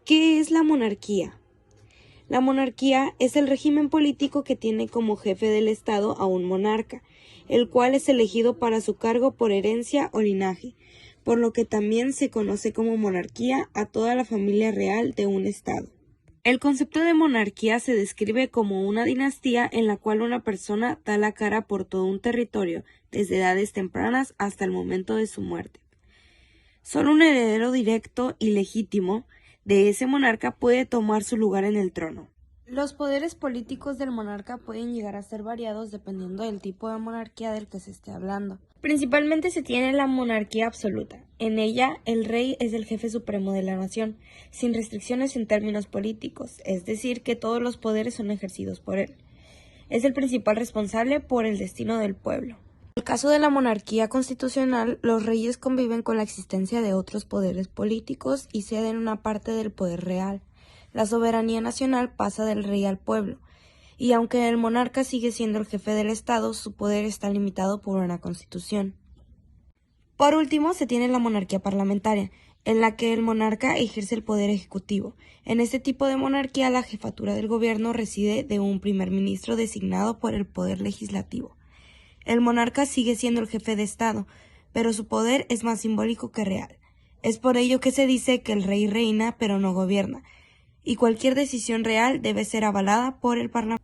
¿Qué es la monarquía? La monarquía es el régimen político que tiene como jefe del Estado a un monarca, el cual es elegido para su cargo por herencia o linaje, por lo que también se conoce como monarquía a toda la familia real de un Estado. El concepto de monarquía se describe como una dinastía en la cual una persona da la cara por todo un territorio, desde edades tempranas hasta el momento de su muerte. Solo un heredero directo y legítimo de ese monarca puede tomar su lugar en el trono. Los poderes políticos del monarca pueden llegar a ser variados dependiendo del tipo de monarquía del que se esté hablando. Principalmente se tiene la monarquía absoluta. En ella, el rey es el jefe supremo de la nación, sin restricciones en términos políticos, es decir, que todos los poderes son ejercidos por él. Es el principal responsable por el destino del pueblo. En el caso de la monarquía constitucional, los reyes conviven con la existencia de otros poderes políticos y ceden una parte del poder real. La soberanía nacional pasa del rey al pueblo, y aunque el monarca sigue siendo el jefe del Estado, su poder está limitado por una constitución. Por último, se tiene la monarquía parlamentaria, en la que el monarca ejerce el poder ejecutivo. En este tipo de monarquía, la jefatura del gobierno reside de un primer ministro designado por el poder legislativo. El monarca sigue siendo el jefe de Estado, pero su poder es más simbólico que real. Es por ello que se dice que el rey reina, pero no gobierna, y cualquier decisión real debe ser avalada por el Parlamento.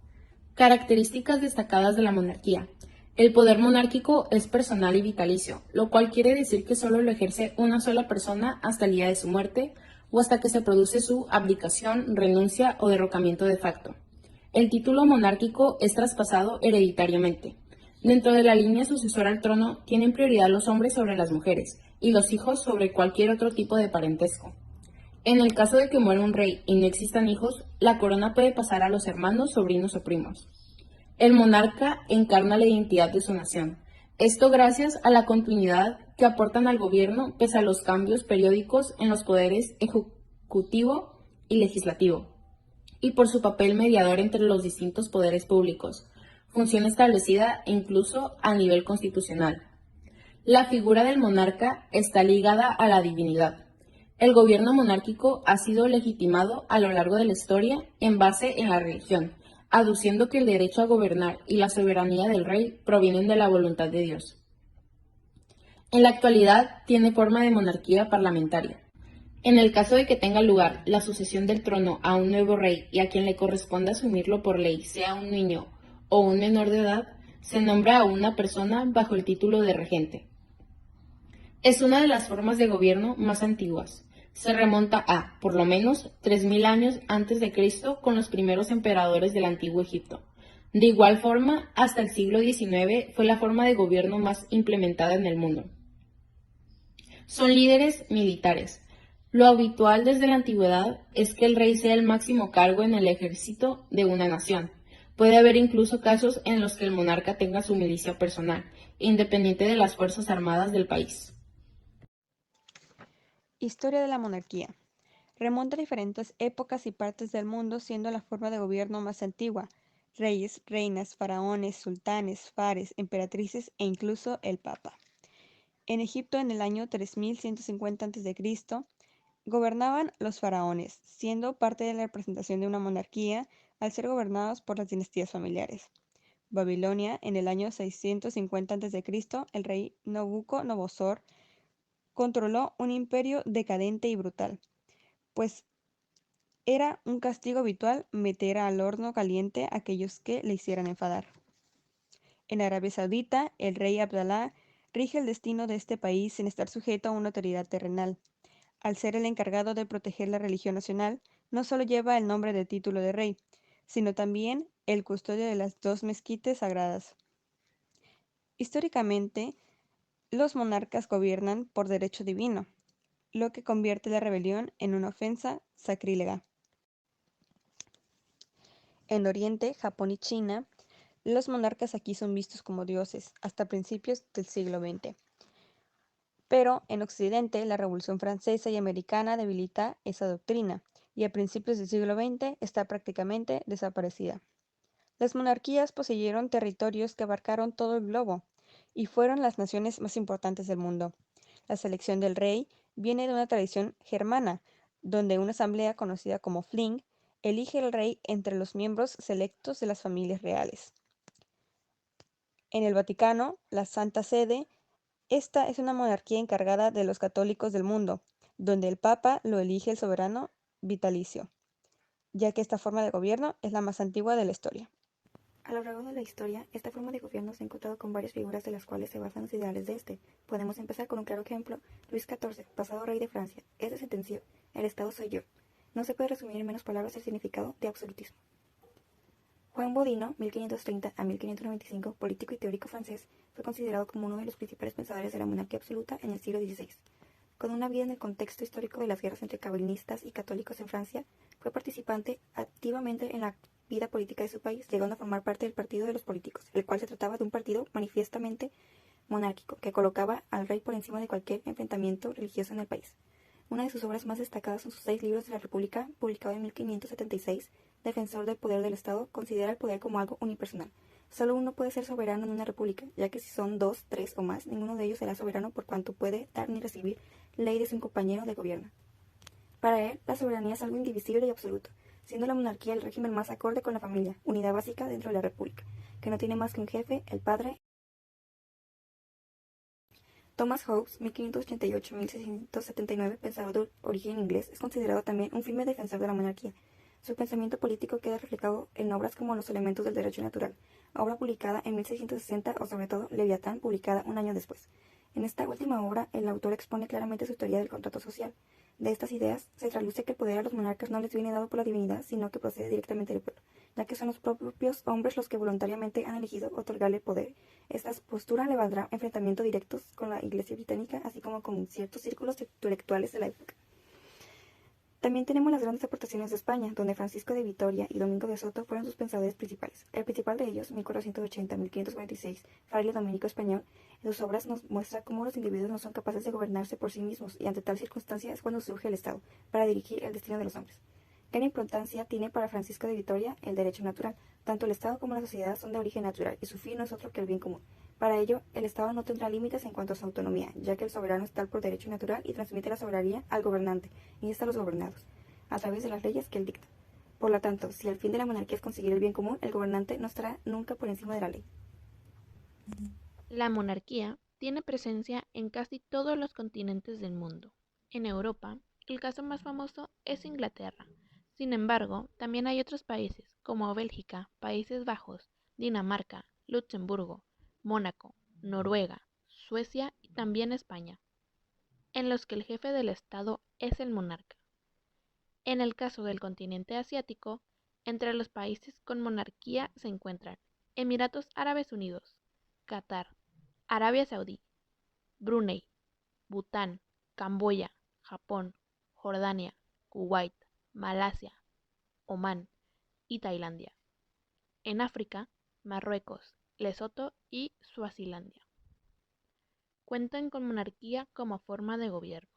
Características destacadas de la monarquía. El poder monárquico es personal y vitalicio, lo cual quiere decir que solo lo ejerce una sola persona hasta el día de su muerte o hasta que se produce su abdicación, renuncia o derrocamiento de facto. El título monárquico es traspasado hereditariamente. Dentro de la línea sucesora al trono tienen prioridad los hombres sobre las mujeres y los hijos sobre cualquier otro tipo de parentesco. En el caso de que muera un rey y no existan hijos, la corona puede pasar a los hermanos, sobrinos o primos. El monarca encarna la identidad de su nación. Esto gracias a la continuidad que aportan al gobierno pese a los cambios periódicos en los poderes ejecutivo y legislativo, y por su papel mediador entre los distintos poderes públicos, función establecida incluso a nivel constitucional. La figura del monarca está ligada a la divinidad. El gobierno monárquico ha sido legitimado a lo largo de la historia en base en la religión, aduciendo que el derecho a gobernar y la soberanía del rey provienen de la voluntad de Dios. En la actualidad tiene forma de monarquía parlamentaria. En el caso de que tenga lugar la sucesión del trono a un nuevo rey y a quien le corresponda asumirlo por ley, sea un niño o un menor de edad, se nombra a una persona bajo el título de regente. Es una de las formas de gobierno más antiguas. Se remonta a, por lo menos, 3000 años antes de Cristo con los primeros emperadores del antiguo Egipto. De igual forma, hasta el siglo XIX fue la forma de gobierno más implementada en el mundo. Son líderes militares. Lo habitual desde la antigüedad es que el rey sea el máximo cargo en el ejército de una nación. Puede haber incluso casos en los que el monarca tenga su milicia personal, independiente de las fuerzas armadas del país. Historia de la monarquía. Remonta a diferentes épocas y partes del mundo, siendo la forma de gobierno más antigua. Reyes, reinas, faraones, sultanes, fares, emperatrices e incluso el papa. En Egipto, en el año 3150 a.C., gobernaban los faraones, siendo parte de la representación de una monarquía al ser gobernados por las dinastías familiares. Babilonia, en el año 650 a.C., el rey Nabucodonosor controló un imperio decadente y brutal, pues era un castigo habitual meter al horno caliente a aquellos que le hicieran enfadar. En Arabia Saudita, el rey Abdalá rige el destino de este país sin estar sujeto a una autoridad terrenal. Al ser el encargado de proteger la religión nacional, no solo lleva el nombre de título de rey, sino también el custodio de las dos mezquites sagradas. Históricamente, los monarcas gobiernan por derecho divino, lo que convierte la rebelión en una ofensa sacrílega. En Oriente, Japón y China, los monarcas aquí son vistos como dioses hasta principios del siglo XX. Pero en Occidente, la Revolución Francesa y Americana debilita esa doctrina y a principios del siglo XX está prácticamente desaparecida. Las monarquías poseyeron territorios que abarcaron todo el globo y fueron las naciones más importantes del mundo. La selección del rey viene de una tradición germana, donde una asamblea conocida como Fling elige al rey entre los miembros selectos de las familias reales. En el Vaticano, la Santa Sede, esta es una monarquía encargada de los católicos del mundo, donde el Papa lo elige el soberano vitalicio, ya que esta forma de gobierno es la más antigua de la historia. A lo largo de la historia, esta forma de gobierno se ha encontrado con varias figuras de las cuales se basan los ideales de este. Podemos empezar con un claro ejemplo: Luis XIV, pasado rey de Francia. Este sentenció: el Estado soy yo. No se puede resumir en menos palabras el significado de absolutismo. Juan Bodino, 1530 a 1595, político y teórico francés, fue considerado como uno de los principales pensadores de la monarquía absoluta en el siglo XVI. Con una vida en el contexto histórico de las guerras entre calvinistas y católicos en Francia, fue participante activamente en la vida política de su país, llegando a formar parte del Partido de los Políticos, el cual se trataba de un partido manifiestamente monárquico, que colocaba al rey por encima de cualquier enfrentamiento religioso en el país. Una de sus obras más destacadas son sus 6 libros de la República, publicado en 1576. Defensor del poder del Estado, considera el poder como algo unipersonal. Solo uno puede ser soberano en una república, ya que si son 2, 3 o más, ninguno de ellos será soberano por cuanto puede dar ni recibir ley de su compañero de gobierno. Para él, la soberanía es algo indivisible y absoluto, siendo la monarquía el régimen más acorde con la familia, unidad básica dentro de la república, que no tiene más que un jefe, el padre. Thomas Hobbes, 1588-1679, pensador de origen inglés, es considerado también un firme defensor de la monarquía. Su pensamiento político queda reflejado en obras como Los elementos del derecho natural, obra publicada en 1660, o sobre todo Leviatán, publicada un año después. En esta última obra, el autor expone claramente su teoría del contrato social. De estas ideas se traduce que el poder a los monarcas no les viene dado por la divinidad, sino que procede directamente del pueblo, ya que son los propios hombres los que voluntariamente han elegido otorgarle poder. Esta postura le valdrá enfrentamientos directos con la Iglesia británica, así como con ciertos círculos intelectuales de la época. También tenemos las grandes aportaciones de España, donde Francisco de Vitoria y Domingo de Soto fueron sus pensadores principales. El principal de ellos, 1480-1546, fraile dominico español, en sus obras nos muestra cómo los individuos no son capaces de gobernarse por sí mismos, y ante tal circunstancia es cuando surge el Estado, para dirigir el destino de los hombres. Gran importancia tiene para Francisco de Vitoria el derecho natural. Tanto el Estado como la sociedad son de origen natural, y su fin no es otro que el bien común. Para ello, el Estado no tendrá límites en cuanto a su autonomía, ya que el soberano es tal por derecho natural y transmite la soberanía al gobernante, y ésta a los gobernados, a través de las leyes que él dicta. Por lo tanto, si el fin de la monarquía es conseguir el bien común, el gobernante no estará nunca por encima de la ley. La monarquía tiene presencia en casi todos los continentes del mundo. En Europa, el caso más famoso es Inglaterra. Sin embargo, también hay otros países como Bélgica, Países Bajos, Dinamarca, Luxemburgo, Mónaco, Noruega, Suecia y también España, en los que el jefe del Estado es el monarca. En el caso del continente asiático, entre los países con monarquía se encuentran Emiratos Árabes Unidos, Qatar, Arabia Saudí, Brunei, Bután, Camboya, Japón, Jordania, Kuwait, Malasia, Omán y Tailandia. En África, Marruecos, Lesoto y Suazilandia. Cuentan con monarquía como forma de gobierno,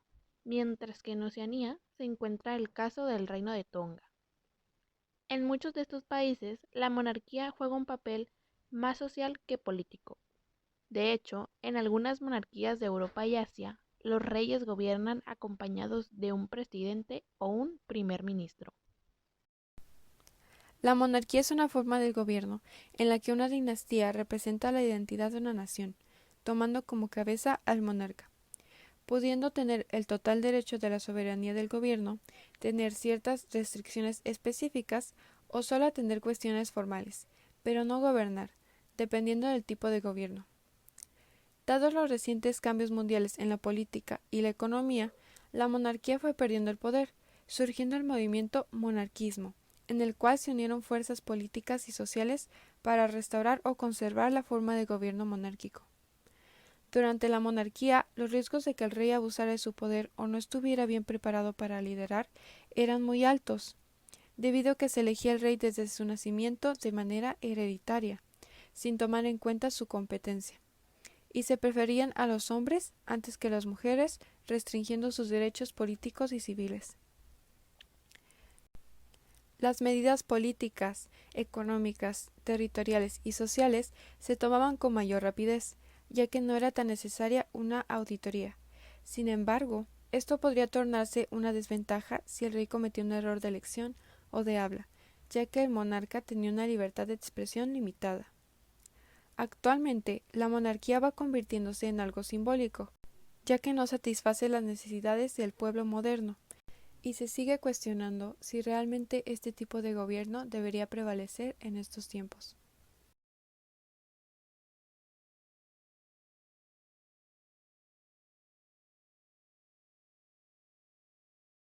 mientras que en Oceanía se encuentra el caso del Reino de Tonga. En muchos de estos países, la monarquía juega un papel más social que político. De hecho, en algunas monarquías de Europa y Asia, los reyes gobiernan acompañados de un presidente o un primer ministro. La monarquía es una forma de gobierno en la que una dinastía representa la identidad de una nación, tomando como cabeza al monarca, pudiendo tener el total derecho de la soberanía del gobierno, tener ciertas restricciones específicas o solo atender cuestiones formales, pero no gobernar, dependiendo del tipo de gobierno. Dados los recientes cambios mundiales en la política y la economía, la monarquía fue perdiendo el poder, surgiendo el movimiento monarquismo, en el cual se unieron fuerzas políticas y sociales para restaurar o conservar la forma de gobierno monárquico. Durante la monarquía, los riesgos de que el rey abusara de su poder o no estuviera bien preparado para liderar eran muy altos, debido a que se elegía el rey desde su nacimiento de manera hereditaria, sin tomar en cuenta su competencia, y se preferían a los hombres antes que las mujeres, restringiendo sus derechos políticos y civiles. Las medidas políticas, económicas, territoriales y sociales se tomaban con mayor rapidez, ya que no era tan necesaria una auditoría. Sin embargo, Esto podría tornarse una desventaja si el rey cometió un error de elección o de habla, ya que el monarca tenía una libertad de expresión limitada. Actualmente, la monarquía va convirtiéndose en algo simbólico, ya que no satisface las necesidades del pueblo moderno, y se sigue cuestionando si realmente este tipo de gobierno debería prevalecer en estos tiempos.